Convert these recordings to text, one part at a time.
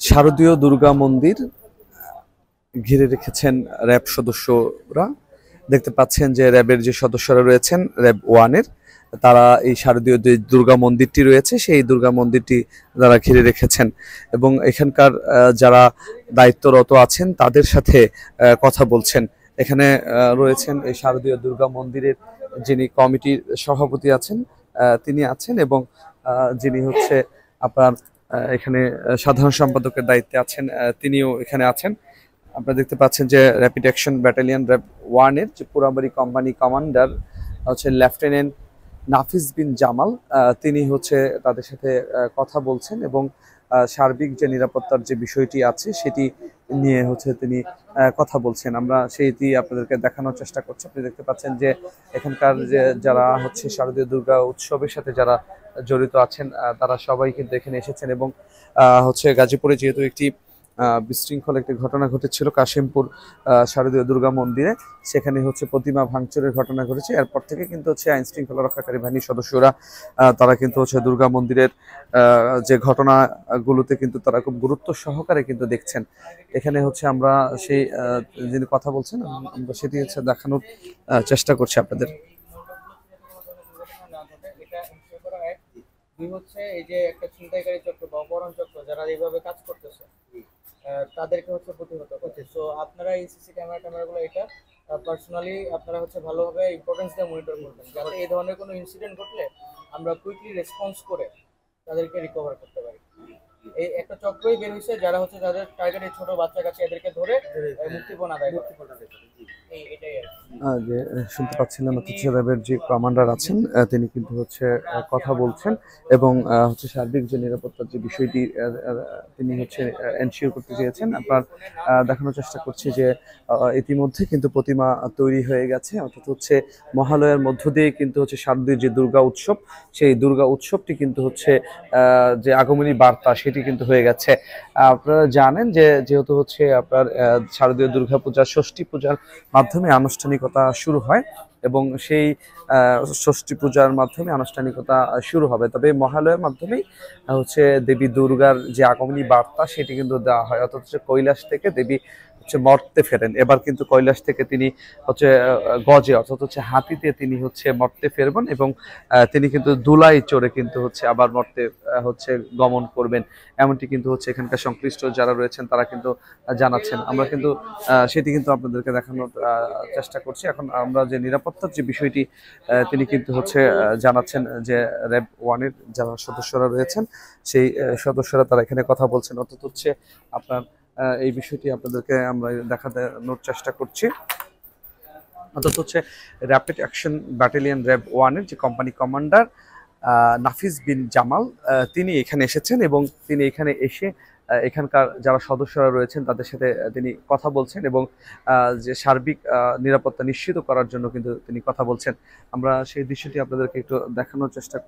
শারদীয় দুর্গা মন্দির ঘিরে রেখেছেন র্যাব সদস্যরা। দেখতে পাচ্ছেন যে র্যাবের যে সদস্যরা রয়েছেন র্যাব ওয়ানের, তারা এই শারদীয় যে দুর্গা মন্দিরটি রয়েছে সেই দুর্গা মন্দিরটি তারা ঘিরে রেখেছেন এবং এখানকার যারা দায়িত্বরত আছেন তাদের সাথে কথা বলছেন। এখানে রয়েছেন এই শারদীয় দুর্গা মন্দিরের যিনি কমিটির সভাপতি আছেন তিনি আছেন এবং যিনি হচ্ছে আপনার এখানে সাধারণ সম্পাদকের দায়িত্বে আছেন তিনিও এখানে আছেন। আপনারা দেখতে পাচ্ছেন যে র্যাপিড অ্যাকশন ব্যাটালিয়ন র্যাব ওয়ানের যে পুরাবাড়ি কোম্পানি কমান্ডার হচ্ছে লেফটেন্যান্ট নাফিস বিন জামাল, তিনি হচ্ছে তাদের সাথে কথা বলছেন এবং সার্বিক যে নিরাপত্তার যে বিষয়টি আছে সেটি নিয়ে হচ্ছে তিনি কথা বলছেন। আমরা সেইটি আপনাদেরকে দেখানোর চেষ্টা করছি। আপনি দেখতে পাচ্ছেন যে এখানকার যে যারা হচ্ছে শারদীয় দুর্গা উৎসবের সাথে যারা জড়িত আছেন তারা সবাই কিন্তু এখানে এসেছেন এবং হচ্ছে গাজীপুরে যেহেতু একটি বিশৃঙ্খল একটি ঘটনা ঘটেছিল কাশিমপুর শারদীয় দুর্গা মন্দিরে, সেখানে হচ্ছে প্রতিমা ভাঙচুরের ঘটনা ঘটেছে। এরপর থেকে কিন্তু হচ্ছে আইন শৃঙ্খলা রক্ষাকারী বাহিনীর সদস্যরা তারা কিন্তু হচ্ছে দুর্গা মন্দিরের যে ঘটনাগুলোতে কিন্তু তারা খুব গুরুত্ব সহকারে কিন্তু দেখছেন। এখানে হচ্ছে আমরা সেই যিনি কথা বলছেন আমরা সেটি হচ্ছে দেখানোর চেষ্টা করছি আপনাদের। হচ্ছে এই যে একটা ছিনতাইকারী চক্র বা অপহরণ চক্র যারা এইভাবে কাজ করতেছে তাদেরকে হচ্ছে প্রতিহত করছে। সো আপনারা এই সিসি ক্যামেরাগুলো এটা পার্সোনালি আপনারা হচ্ছে ভালোভাবে ইম্পর্টেন্স দিয়ে মনিটর করবেন, যাতে এই ধরনের কোনো ইনসিডেন্ট ঘটলে আমরা কুইকলি রেসপন্স করে তাদেরকে রিকভার করতে পারি। এই একটা চক্রই বের হয়েছে যারা হচ্ছে তাদের টার্গেটের ছোট বাচ্চা কাছে এদেরকে ধরে মুক্তিপণ আদায় করে। যে শুনতে পাচ্ছিলেন হচ্ছে র্যাবের যে কমান্ডার আছেন তিনি কিন্তু হচ্ছে কথা বলছেন এবং হচ্ছে সার্বিক যে নিরাপত্তার যে বিষয়টি তিনি হচ্ছে এনশিওর করতে চেয়েছেন। আপনার দেখানোর চেষ্টা করছি যে ইতিমধ্যে কিন্তু প্রতিমা তৈরি হয়ে গেছে, অর্থাৎ হচ্ছে মহালয়ার মধ্য দিয়ে কিন্তু হচ্ছে শারদীয় যে দুর্গা উৎসব সেই দুর্গা উৎসবটি কিন্তু হচ্ছে যে আগমনী বার্তা সেটি কিন্তু হয়ে গেছে। আপনারা জানেন যে যেহেতু হচ্ছে আপনার শারদীয় দুর্গা পূজা ষষ্ঠী পূজার মাধ্যমে আনুষ্ঠানিকতা শুরু হয় এবং সেই ষষ্ঠী পূজার মাধ্যমে আনুষ্ঠানিকতা শুরু হবে। তবে মহালয়ার মাধ্যমেই হচ্ছে দেবী দুর্গার যে আগমনী বার্তা সেটি কিন্তু দেওয়া হয়, অর্থাৎ হচ্ছে কৈলাস থেকে দেবী হচ্ছে মর্তে ফেরেন। এবার কিন্তু কৈলাস থেকে তিনি হচ্ছে গজে অর্থাৎ হচ্ছে হাতিতে তিনি হচ্ছে মর্তে ফেরবেন এবং তিনি কিন্তু দুলাই চড়ে কিন্তু হচ্ছে আবার মর্তে হচ্ছে গমন করবেন, এমনটি কিন্তু হচ্ছে এখানকার সংশ্লিষ্ট যারা রয়েছেন তারা কিন্তু জানাচ্ছেন। আমরা কিন্তু সেটি কিন্তু আপনাদেরকে দেখানোর চেষ্টা করছি। এখন আমরা যে নিরাপত্তার যে বিষয়টি তিনি কিন্তু হচ্ছে জানাচ্ছেন যে র্যাব ওয়ানের যারা সদস্যরা রয়েছেন সেই সদস্যরা তারা এখানে কথা বলছেন, অর্থাৎ হচ্ছে আপনার এই বিষয়টি আপনাদেরকে আমরা দেখানোর চেষ্টা করছি। অর্থাৎ হচ্ছে র্যাপিড অ্যাকশন ব্যাটালিয়ন র্যাব ওয়ানের যে কোম্পানি কমান্ডার নাফিস বিন জামাল তিনি এখানে এসেছেন এবং তিনি এখানে এসে এখানকার যারা সদস্যরা রয়েছেন তাদের সাথে তিনি কথা বলছেন এবং যে সার্বিক নিরাপত্তা নিশ্চিত করার জন্য কিন্তু তিনি কথা বলছেন। আমরা সেই দৃশ্যটি আপনাদেরকে একটু দেখানোর চেষ্টা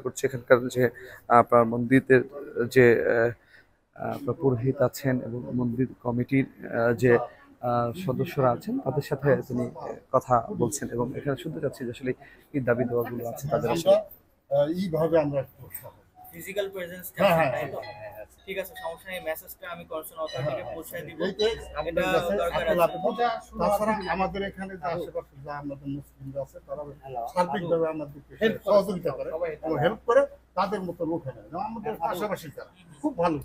করছি। এখানকার যে আপনার মন্দিরের যে পুরোহিত আছেন এবং মন্দির কমিটির যে সদস্যরা আছেন তাদের সাথে তিনি কথা বলছেন এবং এখানে শুনতে চাচ্ছি যে আসলে কি দাবি দেওয়াগুলো আছে তাদের আসলে এইভাবে আমরা ফিজিক্যাল প্রেজেন্স। ঠিক আছে, সমস্যা নেই। মেসেজটা আমি কনসার্ন অথরিটিকে পৌঁছায় দিব। এটা দরকার আছে। তাছাড়া আমাদের এখানে যে আশেপাশে যা আমাদের মুসলিমরা আছে তারা সার্বিকভাবে আমাদেরকে সহযোগিতা করে এবং হেল্প করে, তাদের মতো লোক হয় না। আমাদের পাশাপাশি তারা খুব ভালো,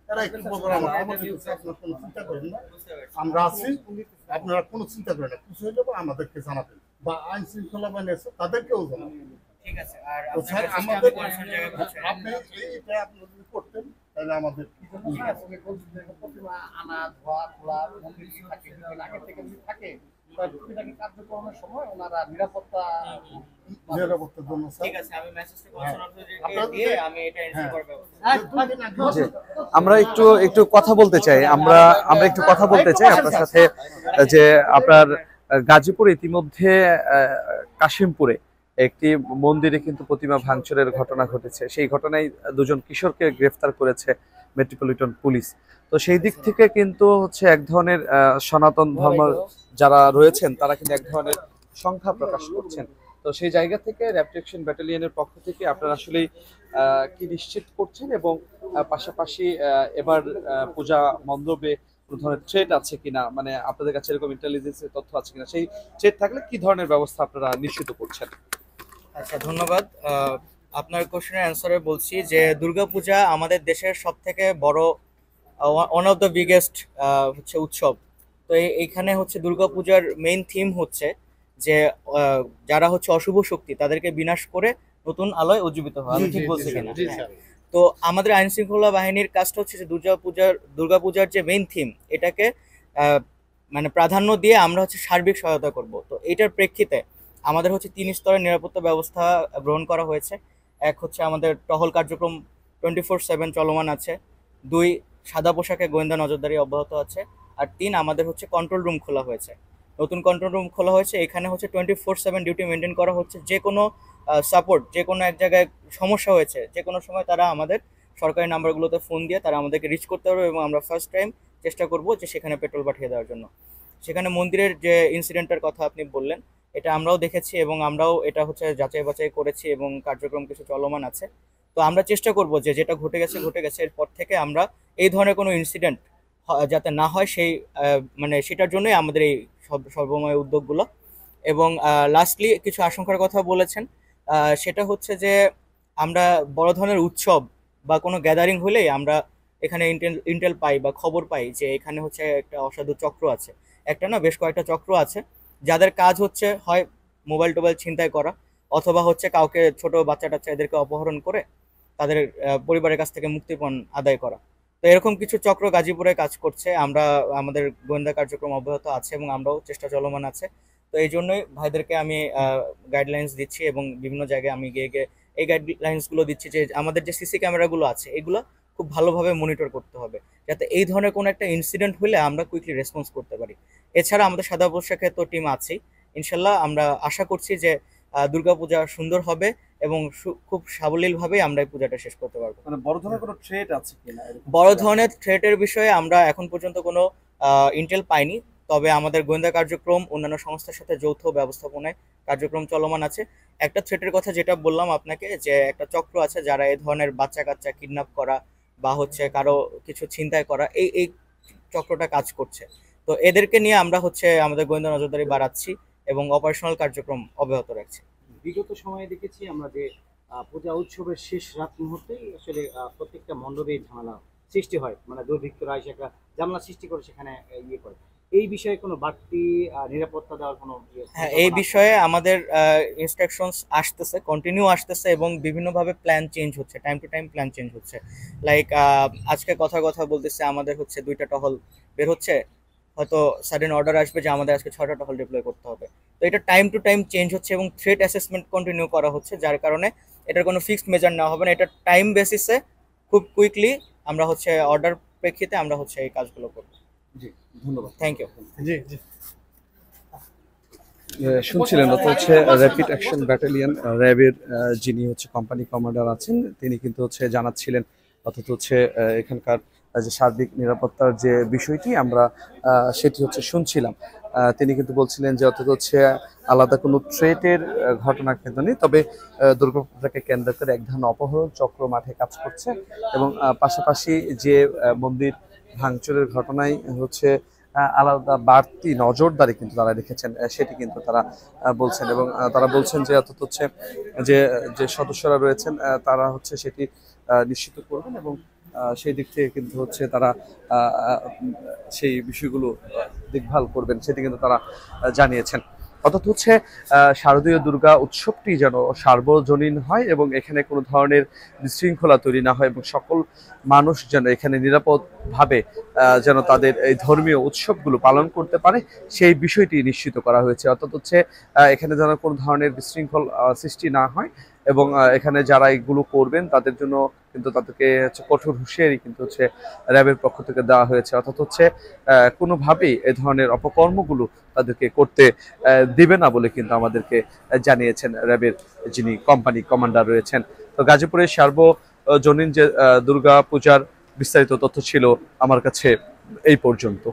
তারা একটু প্রোগ্রাম আমাদের আপনার কোনো চিন্তা করেন না, আমরা আছি, আপনারা কোনো চিন্তা করেন না, কিছু হলে আমাদেরকে জানাবেন বা আইন শৃঙ্খলা বাহিনী আছে তাদেরকেও জানাবেন। ঠিক আছে। আর স্যার আমাদের আপনি এইটা আপনি যদি করতেন তাহলে আমাদের প্রতিমা আনা ধোয়া খোলা মন্দির থাকে আগে থেকে যদি থাকে কার্যক্রমের সময় ওনারা নিরাপত্তার জন্য। ঠিক আছে, আমি মেসেজটা কনসার্ন অথরিটিকে দিয়ে আমি এটা এনশিওর করব। আমরা একটু কথা বলতে চাই, আমরা একটু কথা বলতে চাই আপনার সাথে যে আপনার গাজীপুরে ইতিমধ্যে কাশিমপুরে একটি মন্দিরে কিন্তু প্রতিমা ভাঙচুরের ঘটনা ঘটেছে। সেই ঘটনায় দুজন কিশোরকে গ্রেফতার করেছে মেট্রোপলিটন পুলিশ। তো সেই দিক থেকে কিন্তু হচ্ছে এক ধরনের সনাতন ধর্ম যারা রয়েছেন তারা কিন্তু এক ধরনের সংখ্যা প্রকাশ করছেন তো সেই জায়গা থেকে র্যাপিড অ্যাকশন ব্যাটালিয়নের পক্ষ থেকে আপনারা আসলে কি নিশ্চিত করছেন, এবং পাশাপাশি এবার পূজা মণ্ডপে কোনো ধরনের থ্রেট আছে কিনা, মানে আপনাদের কাছে এরকম ইন্টেলিজেন্সের তথ্য আছে কিনা, সেই থ্রেট থাকলে কি ধরনের ব্যবস্থা আপনারা নিশ্চিত করছেন? আচ্ছা, ধন্যবাদ। আপনার কোশ্চেনের অ্যান্সারে বলছি যে দুর্গাপূজা আমাদের দেশের সব থেকে বড়, ওয়ান অফ দ্য বিগেস্ট হচ্ছে উৎসব। তো এইখানে হচ্ছে দুর্গাপূজার মেইন থিম হচ্ছে যে যারা হচ্ছে অশুভ শক্তি তাদেরকে বিনাশ করে নতুন আলোয় উজ্জীবিত হয়। আমি ঠিক বলছি কিনা? হ্যাঁ। তো আমাদের আইন শৃঙ্খলা বাহিনীর কাজটা হচ্ছে যে দুর্গাপূজার যে মেইন থিম এটাকে মানে প্রাধান্য দিয়ে আমরা হচ্ছে সার্বিক সহায়তা করব। তো এটার প্রেক্ষিতে আমাদের হচ্ছে 3 স্তরের নিরাপত্তা ব্যবস্থা গ্রহণ করা হয়েছে। এক হচ্ছে আমাদের টহল কার্যক্রম 24/7 চলমান আছে। 2, সাদা পোশাকে গোয়েন্দা নজরদারি অব্যাহত আছে। আর 3, আমাদের হচ্ছে কন্ট্রোল রুম খোলা হয়েছে, নতুন কন্ট্রোল রুম খোলা হয়েছে। এখানে হচ্ছে 24/7 ডিউটি মেনটেন করা হচ্ছে। যে কোনো সাপোর্ট, যে কোনো এক জায়গায় সমস্যা হয়েছে, যে কোনো সময় তারা আমাদের সরকারি নাম্বারগুলোতে ফোন দিয়ে তারা আমাদেরকে রিচ করতে পারবে, এবং আমরা ফার্স্ট টাইম চেষ্টা করব যে সেখানে পেট্রোল পাঠিয়ে দেওয়ার জন্য। সেখানে মন্দিরের যে ইনসিডেন্টের কথা আপনি বললেন, এটা আমরাও দেখেছি এবং আমরাও এটা হচ্ছে যাচাই বাছাই করেছি এবং কার্যক্রম কিছু চলমান আছে। তো আমরা চেষ্টা করব যে যেটা ঘটে গেছে এরপর থেকে আমরা এই ধরনের কোনো ইনসিডেন্ট যাতে না হয় সেই মানে সেটার জন্যই আমাদের এই সর্বময় উদ্যোগগুলো। এবং লাস্টলি কিছু আশঙ্কার কথা বলেছেন, সেটা হচ্ছে যে আমরা বড় ধরনের উৎসব বা কোনো গ্যাদারিং হলেই আমরা এখানে ইন্টেল পাই বা খবর পাই যে এখানে হচ্ছে একটা অসাধু চক্র আছে, একটা না বেশ কয়েকটা চক্র আছে যাদের কাজ হচ্ছে হয় মোবাইল টোবাইল ছিনতাই করা, অথবা হচ্ছে কাউকে ছোট বাচ্চা টাচ্চা এদেরকে অপহরণ করে তাদের পরিবারের কাছ থেকে মুক্তিপণ আদায় করা। তো এরকম কিছু চক্র গাজীপুরে কাজ করছে। আমাদের গোয়েন্দা কার্যক্রম অব্যাহত আছে এবং আমরাও চেষ্টা চলমান আছে। তো এই জন্যই ভাইদেরকে আমি গাইডলাইন্স দিচ্ছি এবং বিভিন্ন জায়গায় আমি গিয়ে গিয়ে এই গাইডলাইন্সগুলো দিচ্ছি যে আমাদের যে সিসি ক্যামেরাগুলো আছে এগুলো খুব ভালোভাবে মনিটর করতে হবে, যাতে এই ধরনের কোনো একটা ইনসিডেন্ট হলে আমরা কুইকলি রেসপন্স করতে পারি। এছাড়া আমাদের সাদা পোশাকে তো টিম আছেই। ইনশাল্লাহ আমরা আশা করছি যে দুর্গাপূজা সুন্দর হবে এবং খুব সাবলীলভাবেই আমরা এই পূজাটা শেষ করতে পারবো। মানে বড় ধরনের কোনো থ্রেট আছে কিনা? বড় ধরনের থ্রেটের বিষয়ে আমরা এখন পর্যন্ত কোনো ইন্টেল পাইনি, তবে আমাদের গোয়েন্দা কার্যক্রম অন্যান্য সংস্থার সাথে যৌথ ব্যবস্থাপনায় কার্যক্রম চলমান আছে। একটা থ্রেটের কথা যেটা বললাম আপনাকে, যে একটা চক্র আছে যারা এই ধরনের বাচ্চা কাচ্চা কিডন্যাপ করা বা হচ্ছে কারো কিছু ছিনতাই করা, এই চক্রটা কাজ করছে। তো এদেরকে নিয়ে আমরা হচ্ছে আমাদের গোয়েন্দা নজরদারি বাড়াচ্ছি এবং অপারেশনাল কার্যক্রম অব্যাহত রাখছি। বিগত সময়ে দেখেছি আমরা যে পূজা উৎসবের শেষ রাত মুহূর্তেই আসলে প্রত্যেকটা মণ্ডপে ঝামেলা সৃষ্টি হয়, মানে দুর্বৃত্তরা এসে একটা ঝামেলা সৃষ্টি করে সেখানে ইয়ে করে। এই বিষয়ে কোনো বাড়তি নিরাপত্তা দেওয়ার কোনো হ্যাঁ, এই বিষয়ে আমাদের ইনস্ট্রাকশনস আসতেছে, কন্টিনিউ আসতেছে এবং বিভিন্নভাবে প্ল্যান চেঞ্জ হচ্ছে, time to time plan change হচ্ছে। লাইক আজকে কথা বলতেছে আমাদের হচ্ছে 2টা টহল বের হচ্ছে, হয়তো সাডেন অর্ডার আসবে যে আমাদের আজকে 6টা টহল ডিপ্লয় করতে হবে। তো এটা টাইম টু টাইম চেঞ্জ হচ্ছে এবং থ্রেট অ্যাসেসমেন্ট কন্টিনিউ করা হচ্ছে, যার কারণে এটার কোনো ফিক্সড মেজার নেওয়া হবে না। এটা টাইম বেসিসে খুব কুইকলি আমরা হচ্ছে অর্ডার প্রেক্ষিতে আমরা হচ্ছে এই কাজগুলো করব। জি, ধন্যবাদ। Thank you. জি জি। শুনছিলেন অত হচ্ছে র্যাপিড অ্যাকশন ব্যাটালিয়ন র্যাবের যিনি হচ্ছে কোম্পানি কমান্ডার আছেন, তিনি কিন্তু হচ্ছে জানাচ্ছিলেন অর্থাৎ হচ্ছে এখানকার যে সার্বিক নিরাপত্তার যে বিষয়টি আমরা সেটি হচ্ছে শুনছিলাম। তিনি কিন্তু বলছিলেন যে অর্থাৎ হচ্ছে আলাদা কোনো থ্রেটের ঘটনা কিন্তু নেই, তবে দুর্গাপূজাকে কেন্দ্র করে এক ধরনের অপহরণ চক্র মাঠে কাজ করছে এবং পাশাপাশি যে মন্দির ভাঙচুরের ঘটনায় হচ্ছে আলাদা বাড়তি নজরদারি কিন্তু তারা রেখেছেন, সেটি কিন্তু তারা বলছেন। এবং তারা বলছেন যে অর্থাৎ হচ্ছে যে সদস্যরা রয়েছেন তারা হচ্ছে সেটি নিশ্চিত করবেন এবং সেই দিক থেকে কিন্তু হচ্ছে তারা সেই বিষয়গুলো দেখভাল করবেন, সেটি কিন্তু তারা জানিয়েছেন। অর্থাৎ হচ্ছে শারদীয় দুর্গা উৎসবটি যেন সার্বজনীন হয় এবং এখানে কোনো ধরনের বিশৃঙ্খলা তৈরি না হয় এবং সকল মানুষ যেন এখানে নিরাপদভাবে যেন তাদের এই ধর্মীয় উৎসবগুলো পালন করতে পারে, সেই বিষয়টি নিশ্চিত করা হয়েছে। অর্থাৎ হচ্ছে এখানে যেন কোনো ধরনের বিশৃঙ্খল সৃষ্টি না হয় এবং এখানে যারা এগুলো করবেন তাদের জন্য কিন্তু তাদেরকে হচ্ছে কঠোর হুঁশিয়ারি কিন্তু হচ্ছে র্যাবের পক্ষ থেকে দেওয়া হয়েছে। অর্থাৎ হচ্ছে কোনোভাবেই এই ধরনের অপকর্মগুলো তাদেরকে করতে দিবে না বলে কিন্তু আমাদেরকে জানিয়েছেন র্যাবের যিনি কোম্পানি কমান্ডার রয়েছেন। তো গাজীপুরের সার্বজনীন যে দুর্গা পূজার বিস্তারিত তথ্য ছিল আমার কাছে এই পর্যন্ত।